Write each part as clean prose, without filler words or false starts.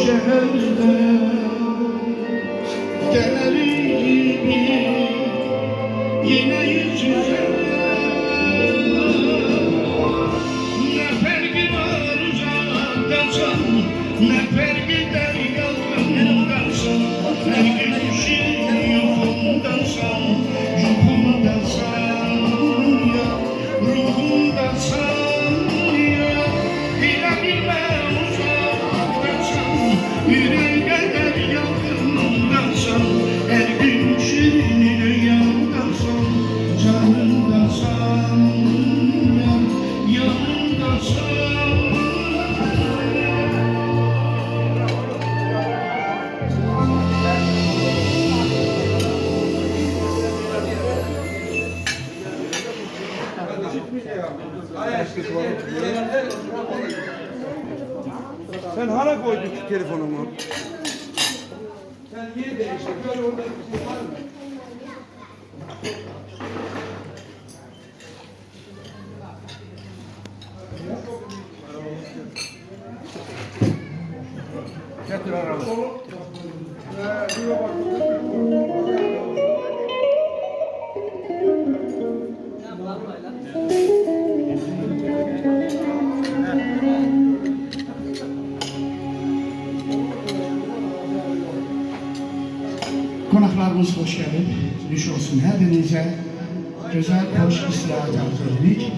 şehirde gelirim yine yüz yüze. Ne pergi var uzaktansan, ne pergi de yakındansan, her gün yuhumdansan, yuhumdansan ya, ruhumdansan ya. Bile bile uzaktansan, yüreğe de yakındansan, her gün şirinine yandansan, canındansan ya, yanındansan. Sen hala koydun ki telefonumu? Sen niye değiştin? Böyle orada bir şey var mı? Getir aralı. Konaklarımız hoş gelip, düş olsun hepinize. Güzel, hoş istirahat arzu ettik.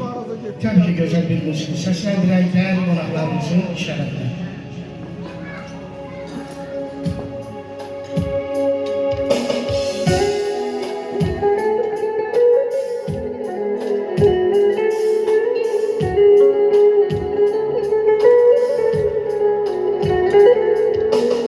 Tabii ki güzel bir müzik seslendirerek değerli konaklarımızın şerefine.